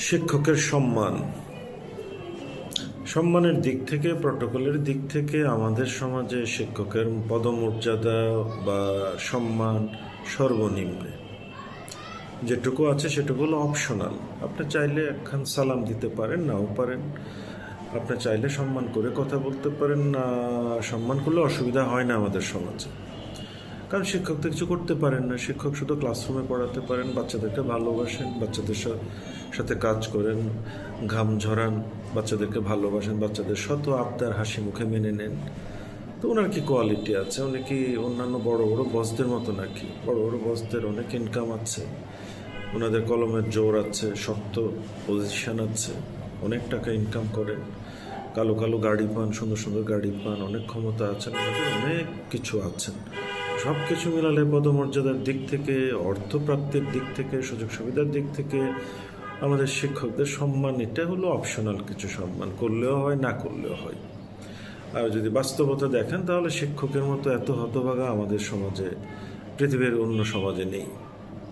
শিক্ষকের সম্মানের দিক থেকে, প্রটোকলের দিক থেকে আমাদের সমাজে শিক্ষকের পদমর্যাদা বা সম্মান সর্বনিম্নে। যেটুকু আছে সেটুকু হলো অপশনাল। আপনি চাইলে একখান সালাম দিতে পারেন, নাও পারেন। আপনি চাইলে সম্মান করে কথা বলতে পারেন, না সম্মান করলে অসুবিধা হয় না আমাদের সমাজে। কারণ শিক্ষক তো কিছু করতে পারেন না। শিক্ষক শুধু ক্লাসরুমে পড়াতে পারেন, বাচ্চাদেরকে ভালোবাসেন, বাচ্চাদের সাথে কাজ করেন, ঘাম ঝরান, বাচ্চাদেরকে ভালোবাসেন, বাচ্চাদের শত আবদার হাসি মুখে মেনে নেন। তো ওনার কি কোয়ালিটি আছে? উনি কি অন্যান্য বড় বড় বসদের মতো নাকি? বড় বড় বসদের অনেক ইনকাম আছে, ওনাদের কলমের জোর আছে, শক্ত পজিশন আছে, অনেক টাকা ইনকাম করেন, কালো কালো গাড়ি পান, সুন্দর সুন্দর গাড়ি পান, অনেক ক্ষমতা আছেন, ওনাদের অনেক কিছু আছেন। সব কিছু মিলালে পদমর্যাদার দিক থেকে, অর্থপ্রাপ্তির দিক থেকে, সুযোগ সুবিধার দিক থেকে আমাদের শিক্ষকদের সম্মান এটা হলো অপশনাল কিছু। সম্মান করলেও হয়, না করলেও হয়। আর যদি বাস্তবতা দেখেন তাহলে শিক্ষকের মতো এত হতভাগা আমাদের সমাজে, পৃথিবীর অন্য সমাজে নেই।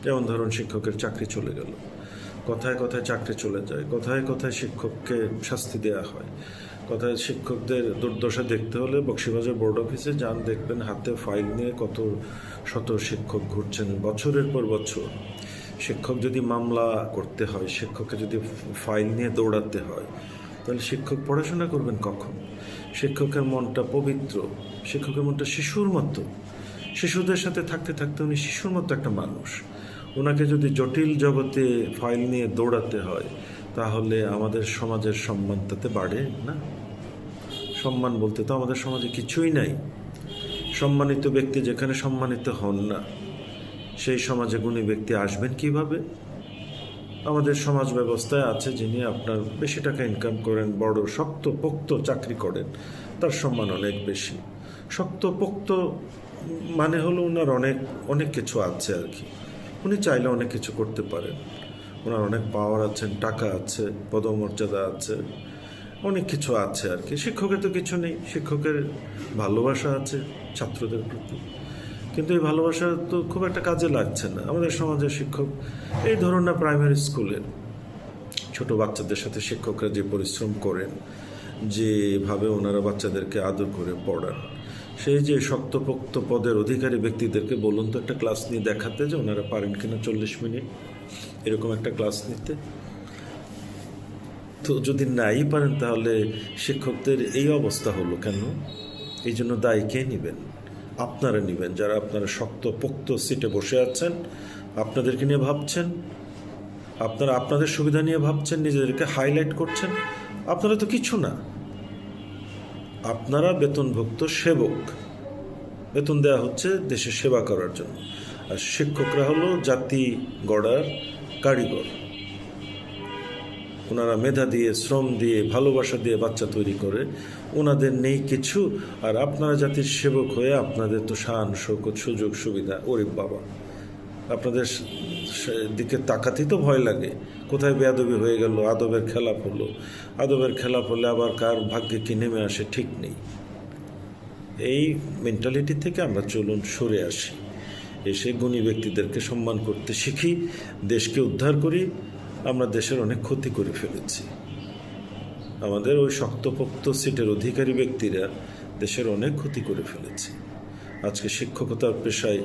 যেমন ধরুন, শিক্ষকের চাকরি চলে গেল, কথায় কথায় চাকরি চলে যায়, কথায় কথায় শিক্ষককে শাস্তি দেওয়া হয়, কথায় শিক্ষকদের দুর্দশা দেখতে হলে বকশীবাজার বোর্ড অফিসে যান, দেখবেন হাতে ফাইল নিয়ে কত শত শিক্ষক ঘুরছেন বছরের পর বছর। শিক্ষক যদি মামলা করতে হয়, শিক্ষককে যদি ফাইল নিয়ে দৌড়াতে হয়, তাহলে শিক্ষক পড়াশোনা করবেন কখন? শিক্ষকের মনটা পবিত্র, শিক্ষকের মনটা শিশুর মতো। শিশুদের সাথে থাকতে থাকতে উনি শিশুর মতো একটা মানুষ। ওনাকে যদি জটিল জগতে ফাইল নিয়ে দৌড়াতে হয়, তাহলে আমাদের সমাজের সম্মান তাতে বাড়ে না। সম্মান বলতে তো আমাদের সমাজে কিছুই নাই। সম্মানিত ব্যক্তি যেখানে সম্মানিত হন না, সেই সমাজে গুণী ব্যক্তি আসবেন কিভাবে? আমাদের সমাজ ব্যবস্থায় আছে, যিনি আপনার বেশি টাকা ইনকাম করেন, বড় শক্ত পোক্ত চাকরি করেন, তার সম্মান অনেক বেশি। শক্ত পোক্ত মানে হলো ওনার অনেক অনেক কিছু আছে আর কি। উনি চাইলে অনেক কিছু করতে পারেন, ওনার অনেক পাওয়ার আছে, টাকা আছে, পদমর্যাদা আছে, অনেক কিছু আছে আর কি। শিক্ষকের তো কিছু নেই। শিক্ষকের ভালোবাসা আছে ছাত্রদের প্রতি, কিন্তু এই ভালোবাসা তো খুব একটা কাজে লাগছে না আমাদের সমাজের শিক্ষক। এই ধরুন না, প্রাইমারি স্কুলের ছোট বাচ্চাদের সাথে শিক্ষকরা যে পরিশ্রম করেন, যেভাবে ওনারা বাচ্চাদেরকে আদর করে পড়ান, সেই যে শক্তপোক্ত পদের অধিকারী ব্যক্তিদেরকে বলুন তো একটা ক্লাস নিয়ে দেখাতে যে ওনারা পারেন কিনা 40 মিনিট এরকম একটা ক্লাস নিতে। তো যদি নাই পারেন, তাহলে শিক্ষকদের এই অবস্থা হলো কেন? এই জন্য দায়ী কে নেবেন? আপনারা নেবেন, যারা আপনারা শক্ত পোক্ত সিটে বসে আছেন, আপনাদেরকে নিয়ে ভাবছেন, আপনারা আপনাদের সুবিধা নিয়ে ভাবছেন, নিজেদেরকে হাইলাইট করছেন। আপনারা তো কিছু না, আপনারা বেতনভুক্ত সেবক। বেতন দেওয়া হচ্ছে দেশের সেবা করার জন্য। আর শিক্ষকরা হলো জাতি গড়ার কারিগর। ওনারা মেধা দিয়ে, শ্রম দিয়ে, ভালোবাসা দিয়ে বাচ্চা তৈরি করে। ওনাদের নেই কিছু, আর আপনারা জাতির সেবক হয়ে আপনাদের তো শান শৌকত, সুযোগ সুবিধা। ওরে বাবা, আপনাদের দিকে তাকাতেই তো ভয় লাগে। কোথায় বেয়াদবি হয়ে গেল, আদবের খেলাপ হলো। আদবের খেলাপ হলে আবার কার ভাগ্যে কি নেমে আসে ঠিক নেই। এই মেন্টালিটি থেকে আমরা চলুন সরে আসি, এসে গুণী ব্যক্তিদেরকে সম্মান করতে শিখি, দেশকে উদ্ধার করি। আমরা দেশের অনেক ক্ষতি করে ফেলেছি। আমাদের ওই শক্তপোক্ত সিটের অধিকারী ব্যক্তিরা দেশের অনেক ক্ষতি করে ফেলেছে। আজকে শিক্ষকতার পেশায়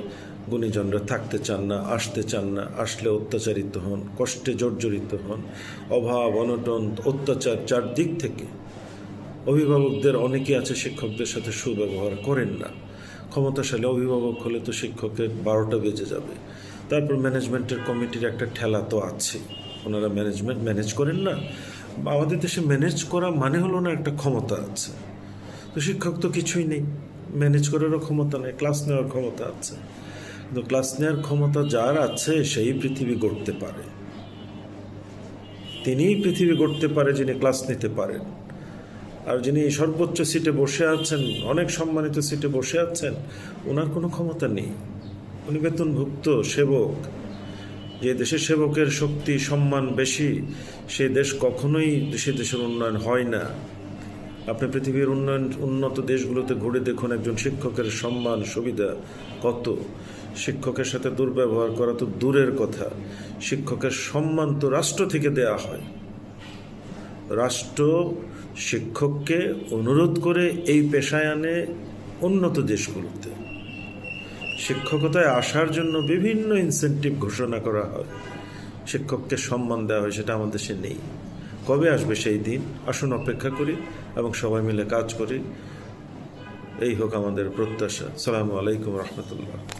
গুণীজনরা থাকতে চান না, আসতে চান না। আসলে অত্যাচারিত হন, কষ্টে জর্জরিত হন, অভাব অনটন অত্যাচার চারদিক থেকে। অভিভাবকদের অনেকে আছে শিক্ষকদের সাথে সুব্যবহার করেন না। ক্ষমতাশালী অভিভাবক হলে তো শিক্ষকের 12টা বেজে যাবে। তারপর ম্যানেজমেন্টের কমিটির একটা ঠেলা তো আছে, ওনারা ম্যানেজ করেন না। আমাদের দেশে ম্যানেজ করা মানে হলো না একটা ক্ষমতা আছে। তো শিক্ষক তো কিছুই নেই, ম্যানেজ করারও ক্ষমতা নেই, ক্লাস নেওয়ার ক্ষমতা আছে। কিন্তু ক্লাস নেওয়ার ক্ষমতা যার আছে সেই পৃথিবী গড়তে পারে। তিনিই পৃথিবী গড়তে পারে যিনি ক্লাস নিতে পারেন। আর যিনি সর্বোচ্চ সিটে বসে আছেন, অনেক সম্মানিত সিটে বসে আছেন, ওনার কোনো ক্ষমতা নেই। উনি বেতনভুক্ত সেবক। যে দেশের সেবকের শক্তি সম্মান বেশি, সে দেশ কখনোই সে দেশের উন্নয়ন হয় না। আপনি পৃথিবীর উন্নত দেশগুলোতে ঘুরে দেখুন, একজন শিক্ষকের সম্মান সুবিধা কত। শিক্ষকের সাথে দুর্ব্যবহার করা তো দূরের কথা, শিক্ষকের সম্মান তো রাষ্ট্র থেকে দেয়া হয়। রাষ্ট্র শিক্ষককে অনুরোধ করে এই পেশায় আনে উন্নত দেশগুলোতে। শিক্ষকতায় আসার জন্য বিভিন্ন ইনসেন্টিভ ঘোষণা করা হয়, শিক্ষককে সম্মান দেওয়া হয়, সেটা আমাদের দেশে নেই। কবে আসবে সেই দিন? আসুন অপেক্ষা করি এবং সবাই মিলে কাজ করি। এই হোক আমাদের প্রত্যাশা। আসসালামু আলাইকুম রহমতুল্লাহ।